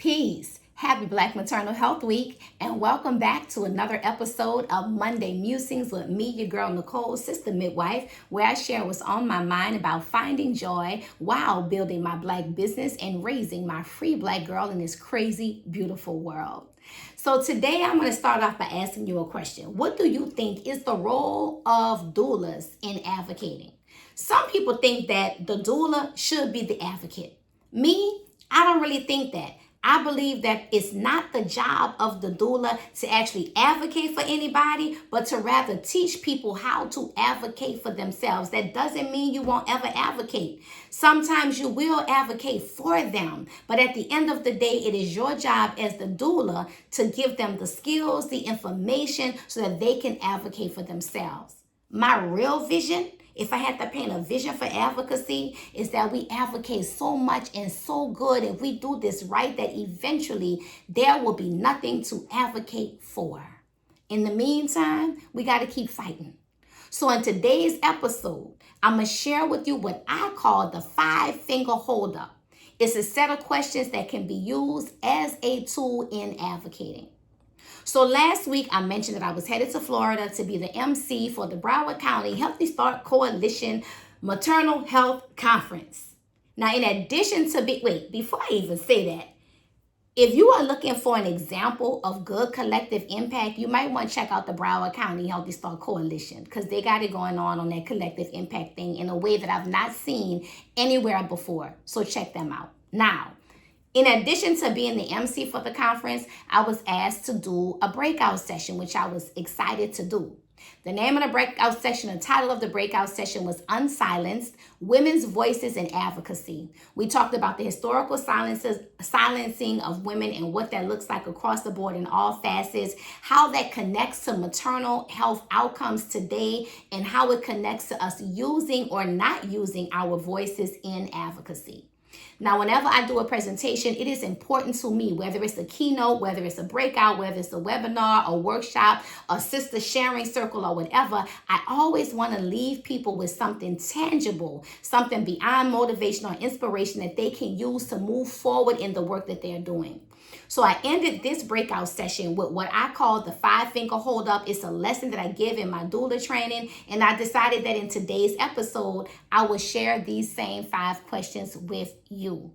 Peace. Happy Black Maternal Health Week, and welcome back to another episode of Monday Musings with me, your girl Nicole, Sister Midwife, where I share what's on my mind about finding joy while building my Black business and raising my free Black girl in this crazy, beautiful world. So today I'm going to start off by asking you a question. What do you think is the role of doulas in advocating? Some people think that the doula should be the advocate. Me, I don't really think that. I believe that it's not the job of the doula to actually advocate for anybody, but to rather teach people how to advocate for themselves. That doesn't mean you won't ever advocate. Sometimes you will advocate for them, but at the end of the day, it is your job as the doula to give them the skills, the information, so that they can advocate for themselves. My real vision, if I had to paint a vision for advocacy, is that we advocate so much and so good if we do this right that eventually there will be nothing to advocate for. In the meantime, we got to keep fighting. So in today's episode, I'm going to share with you what I call the 5-finger holdup. It's a set of questions that can be used as a tool in advocating. So last week, I mentioned that I was headed to Florida to be the MC for the Broward County Healthy Start Coalition Maternal Health Conference. Now, in addition to before I even say that, if you are looking for an example of good collective impact, you might want to check out the Broward County Healthy Start Coalition, because they got it going on that collective impact thing in a way that I've not seen anywhere before. So check them out. Now, in addition to being the MC for the conference, I was asked to do a breakout session, which I was excited to do. The name of the breakout session, the title of the breakout session was Unsilenced, Women's Voices in Advocacy. We talked about the historical silencing of women and what that looks like across the board in all facets, how that connects to maternal health outcomes today, and how it connects to us using or not using our voices in advocacy. Now, whenever I do a presentation, it is important to me, whether it's a keynote, whether it's a breakout, whether it's a webinar, a workshop, a sister sharing circle, or whatever, I always want to leave people with something tangible, something beyond motivation or inspiration that they can use to move forward in the work that they're doing. So I ended this breakout session with what I call the 5-finger holdup. It's a lesson that I give in my doula training, and I decided that in today's episode, I will share these same 5 questions with you.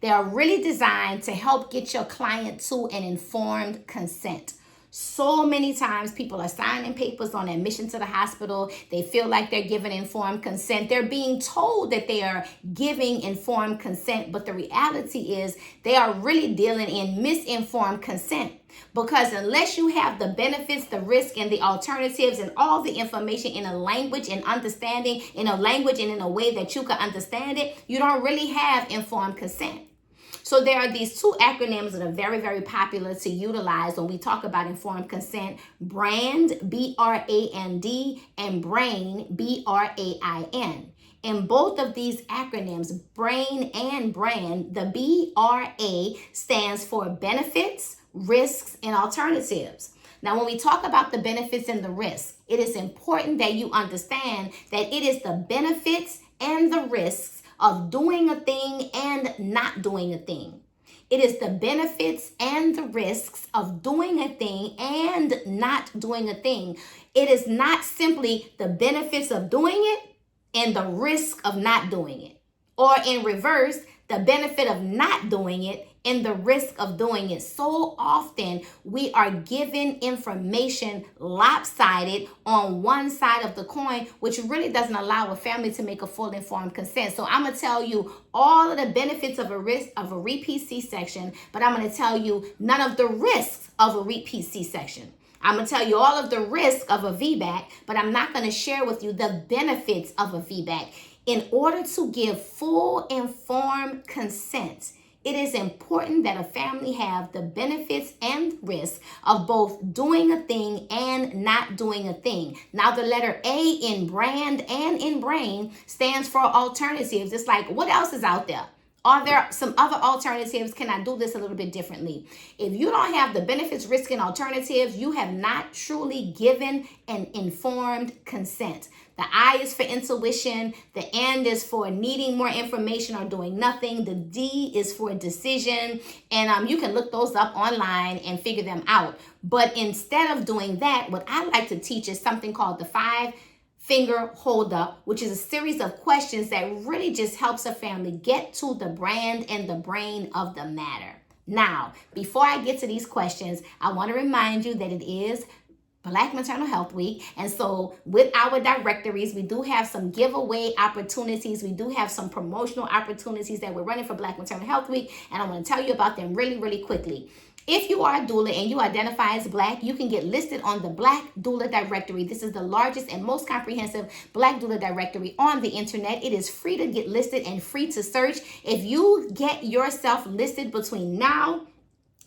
They are really designed to help get your client to an informed consent. So many times people are signing papers on admission to the hospital. They feel like they're giving informed consent. They're being told that they are giving informed consent, but the reality is they are really dealing in misinformed consent. Because unless you have the benefits, the risk, and the alternatives, and all the information in a language and understanding, in a language and in a way that you can understand it, you don't really have informed consent. So there are these 2 acronyms that are very, very popular to utilize when we talk about informed consent: BRAND, B-R-A-N-D, and BRAIN, B-R-A-I-N. In both of these acronyms, BRAIN and BRAND, the B-R-A stands for benefits, risks, and alternatives. Now, when we talk about the benefits and the risks, it is important that you understand that it is the benefits and the risks of doing a thing and not doing a thing. It is the benefits and the risks of doing a thing and not doing a thing. It is not simply the benefits of doing it and the risk of not doing it. Or in reverse, the benefit of not doing it and the risk of doing it. So often we are given information lopsided on one side of the coin, which really doesn't allow a family to make a full informed consent. So I'm going to tell you all of the benefits of a risk of a repeat C-section, but I'm going to tell you none of the risks of a repeat C-section. I'm going to tell you all of the risks of a VBAC, but I'm not going to share with you the benefits of a VBAC. In order to give full informed consent, it is important that a family have the benefits and risks of both doing a thing and not doing a thing. Now, the letter A in BRAND and in BRAIN stands for alternatives. It's like, what else is out there? Are there some other alternatives? Can I do this a little bit differently? If you don't have the benefits, risk, and alternatives, you have not truly given an informed consent. The I is for intuition. The N is for needing more information or doing nothing. The D is for decision. And you can look those up online and figure them out. But instead of doing that, what I like to teach is something called the 5-finger hold up, which is a series of questions that really just helps a family get to the brand and the brain of the matter. Now, before I get to these questions, I want to remind you that it is Black Maternal Health Week. And so with our directories, we do have some giveaway opportunities. We do have some promotional opportunities that we're running for Black Maternal Health Week. And I want to tell you about them really, really quickly. If you are a doula and you identify as Black, you can get listed on the Black Doula Directory. This is the largest and most comprehensive Black Doula Directory on the internet. It is free to get listed and free to search. If you get yourself listed between now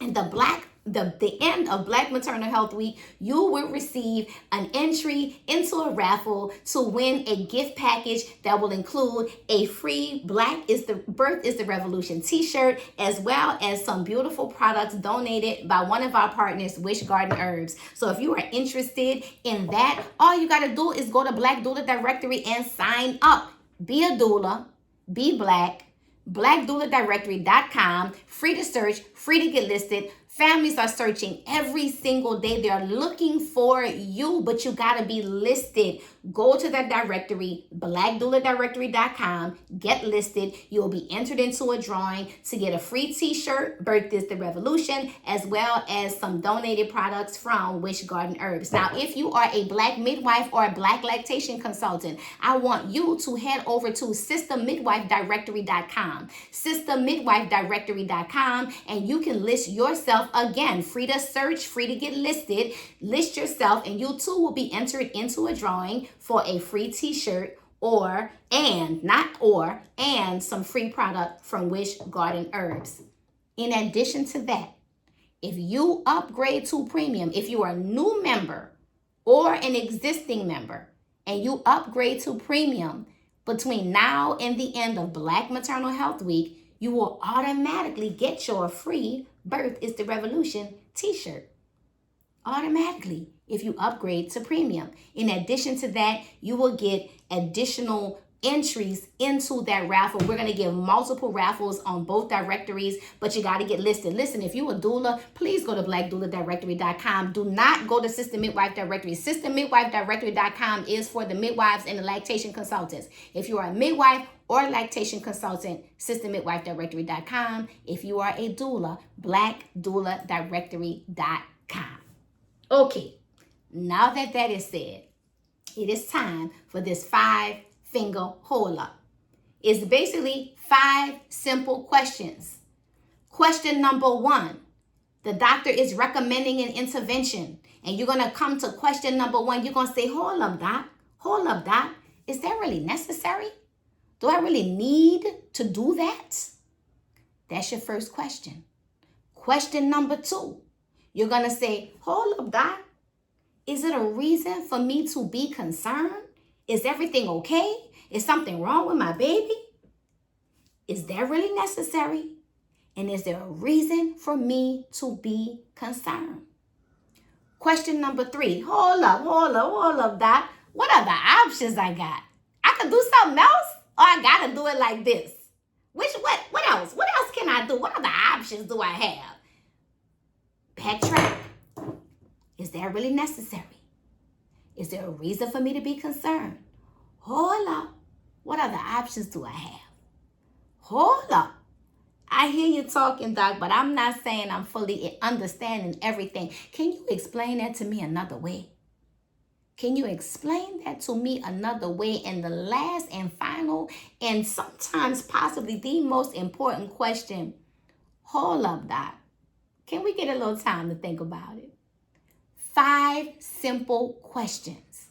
and the end of Black Maternal Health Week, you will receive an entry into a raffle to win a gift package that will include a free Birth is the Revolution t-shirt, as well as some beautiful products donated by one of our partners, Wish Garden Herbs. So if you are interested in that, all you got to do is go to Black Doula Directory and sign up. Be a doula, be Black, blackdouladirectory.com, free to search, free to get listed. Families are searching every single day. They're looking for you, but you got to be listed. Go to that directory, blackdouladirectory.com, get listed. You'll be entered into a drawing to get a free t-shirt, Birth is the Revolution, as well as some donated products from Wish Garden Herbs. Now, if you are a Black midwife or a Black lactation consultant, I want you to head over to systemmidwifedirectory.com, systemmidwifedirectory.com, and you can list yourself. Again, free to search, free to get listed. List yourself, and you too will be entered into a drawing for a free t-shirt and some free product from Wish Garden Herbs. In addition to that, if you upgrade to premium, if you are a new member or an existing member and you upgrade to premium between now and the end of Black Maternal Health Week, you will automatically get your free Birth is the Revolution t-shirt. Automatically, if you upgrade to premium. In addition to that, you will get additional entries into that raffle. We're going to give multiple raffles on both directories, but you got to get listed. Listen, if you're a doula, please go to blackdouladirectory.com. Do not go to System Midwife Directory. Systemmidwifedirectory.com is for the midwives and the lactation consultants. If you are a midwife or a lactation consultant, systemmidwifedirectory.com. If you are a doula, blackdouladirectory.com. Okay, now that is said, it is time for this 5-finger hold up. It's basically 5 simple questions. Question number 1, the doctor is recommending an intervention, and you're going to come to question number 1. You're going to say, hold up, doc. Is that really necessary? Do I really need to do that? That's your first question. Question number 2, you're going to say, hold up, doc. Is it a reason for me to be concerned? Is everything okay? Is something wrong with my baby? Is that really necessary? And is there a reason for me to be concerned? Question number 3, hold up, doc. What are the options I got? I could do something else, or I gotta do it like this. What else? What else can I do? What other options do I have? Backtrack. Is that really necessary? Is there a reason for me to be concerned? Hold up. What other options do I have? Hold up. I hear you talking, Doc, but I'm not saying I'm fully understanding everything. Can you explain that to me another way? Can you explain that to me another way? And the last and final, and sometimes possibly the most important question, hold up, Doc. Can we get a little time to think about it? 5 simple questions.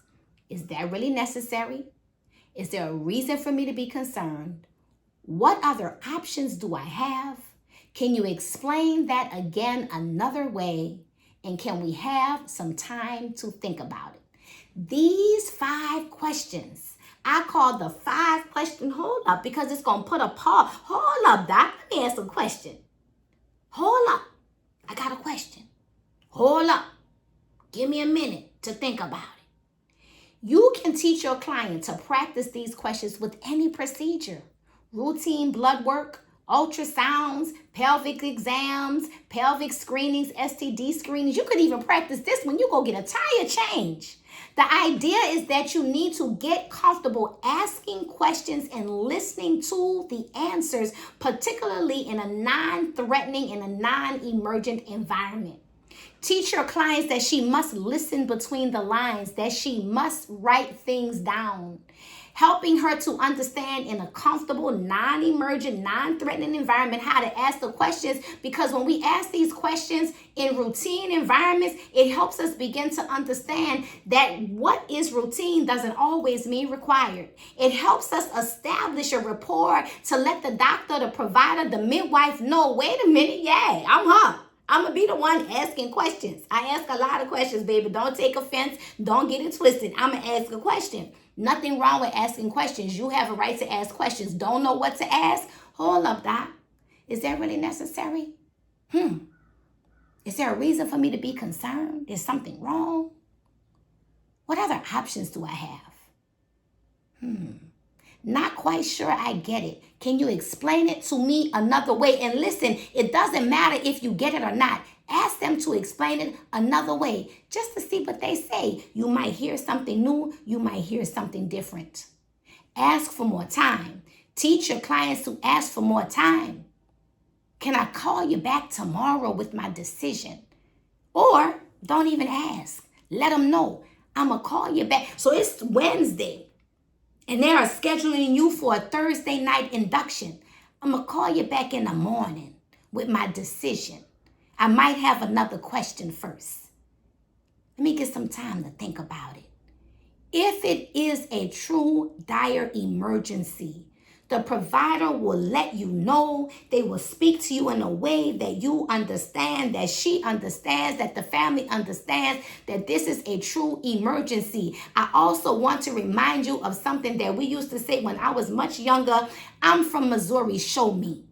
Is that really necessary? Is there a reason for me to be concerned? What other options do I have? Can you explain that again another way? And can we have some time to think about it? These 5 questions, I call the 5-question hold up because it's going to put a pause. Hold up, Doc. Let me ask a question. Hold up. I got a question. Hold up. Give me a minute to think about it. You can teach your client to practice these questions with any procedure. Routine blood work, ultrasounds, pelvic exams, pelvic screenings, STD screenings. You could even practice this when you go get a tire change. The idea is that you need to get comfortable asking questions and listening to the answers, particularly in a non-threatening and a non-emergent environment. Teach your clients that she must listen between the lines, that she must write things down. Helping her to understand in a comfortable, non-emergent, non-threatening environment how to ask the questions, because when we ask these questions in routine environments, it helps us begin to understand that what is routine doesn't always mean required. It helps us establish a rapport to let the doctor, the provider, the midwife know, wait a minute, yeah, I'm her. I'm going to be the one asking questions. I ask a lot of questions, baby. Don't take offense. Don't get it twisted. I'm going to ask a question. Nothing wrong with asking questions. You have a right to ask questions. Don't know what to ask? Hold up, Doc. Is that really necessary? Is there a reason for me to be concerned? Is something wrong? What other options do I have? Not quite sure I get it. Can you explain it to me another way? And listen, it doesn't matter if you get it or not. Ask them to explain it another way just to see what they say. You might hear something new. You might hear something different. Ask for more time. Teach your clients to ask for more time. Can I call you back tomorrow with my decision? Or don't even ask. Let them know. I'm going to call you back. So it's Wednesday. And they are scheduling you for a Thursday night induction. I'm going to call you back in the morning with my decision. I might have another question first. Let me get some time to think about it. If it is a true dire emergency, the provider will let you know. They will speak to you in a way that you understand, that she understands, that the family understands, that this is a true emergency. I also want to remind you of something that we used to say when I was much younger. I'm from Missouri, show me.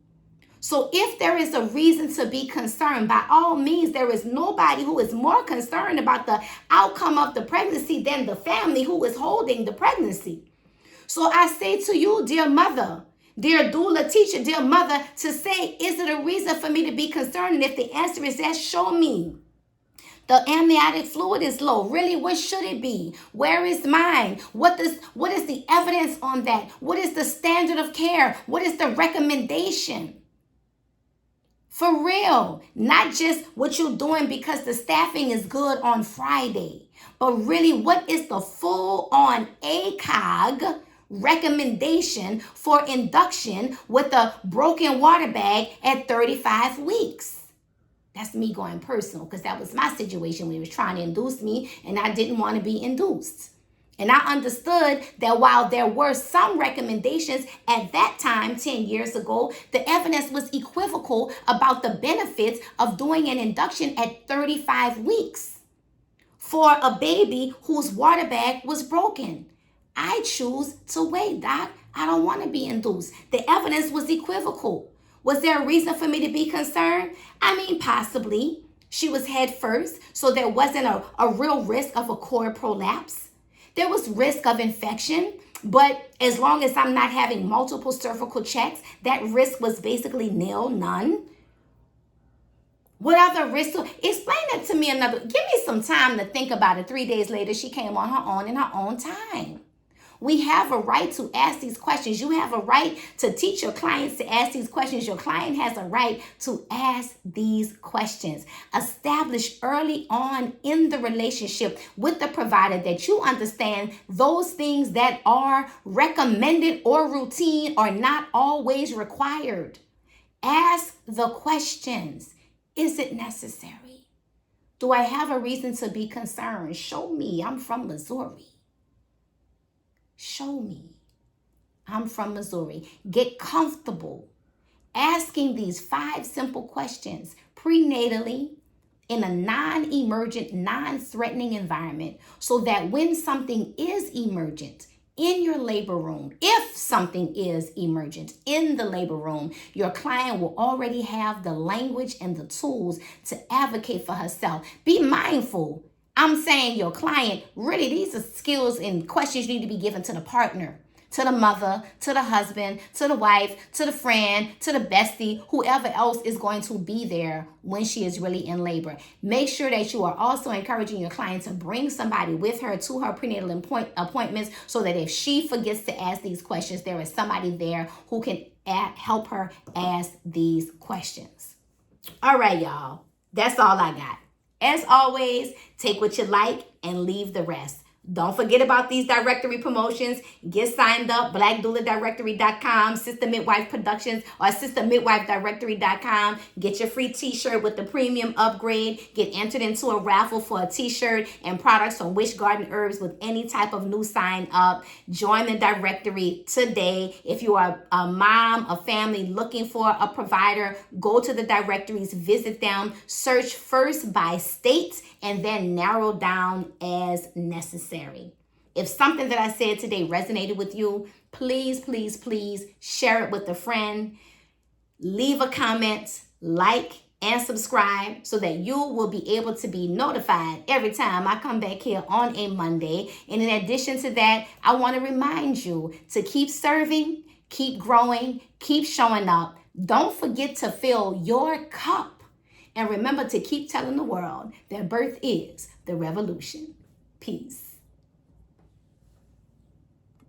So if there is a reason to be concerned, by all means, there is nobody who is more concerned about the outcome of the pregnancy than the family who is holding the pregnancy. So I say to you, dear mother, dear doula teacher, dear mother, to say, is it a reason for me to be concerned? And if the answer is yes, show me. The amniotic fluid is low. Really, what should it be? Where is mine? What is the evidence on that? What is the standard of care? What is the recommendation? For real, not just what you're doing because the staffing is good on Friday, but really what is the full-on ACOG recommendation for induction with a broken water bag at 35 weeks. That's me going personal because that was my situation when he was trying to induce me and I didn't want to be induced. And I understood that while there were some recommendations at that time, 10 years ago, the evidence was equivocal about the benefits of doing an induction at 35 weeks for a baby whose water bag was broken. I choose to wait, Doc. I don't want to be induced. The evidence was equivocal. Was there a reason for me to be concerned? I mean, possibly. She was head first, so there wasn't a real risk of a cord prolapse. There was risk of infection, but as long as I'm not having multiple cervical checks, that risk was basically nil, none. What other risks? Explain that to me another. Give me some time to think about it. 3 days later, she came on her own in her own time. We have a right to ask these questions. You have a right to teach your clients to ask these questions. Your client has a right to ask these questions. Establish early on in the relationship with the provider that you understand those things that are recommended or routine are not always required. Ask the questions. Is it necessary? Do I have a reason to be concerned? Show me. I'm from Missouri. Show me. I'm from Missouri. Get comfortable asking these 5 simple questions prenatally in a non-emergent, non-threatening environment so that when something is emergent, in your labor room, if something is emergent in the labor room, your client will already have the language and the tools to advocate for herself. Be mindful. I'm saying your client, really, these are skills and questions you need to be given to the partner, to the mother, to the husband, to the wife, to the friend, to the bestie, whoever else is going to be there when she is really in labor. Make sure that you are also encouraging your client to bring somebody with her to her prenatal appointments so that if she forgets to ask these questions, there is somebody there who can help her ask these questions. All right, y'all. That's all I got. As always, take what you like and leave the rest. Don't forget about these directory promotions. Get signed up, blackdouladirectory.com, Sister Midwife Productions, or sistermidwifedirectory.com. Get your free t-shirt with the premium upgrade. Get entered into a raffle for a t-shirt and products from Wish Garden Herbs with any type of new sign up. Join the directory today. If you are a mom, a family looking for a provider, go to the directories, visit them, search first by state, and then narrow down as necessary. If something that I said today resonated with you, please, please, please share it with a friend. Leave a comment, like, and subscribe so that you will be able to be notified every time I come back here on a Monday. And in addition to that, I want to remind you to keep serving, keep growing, keep showing up. Don't forget to fill your cup. And remember to keep telling the world that birth is the revolution. Peace.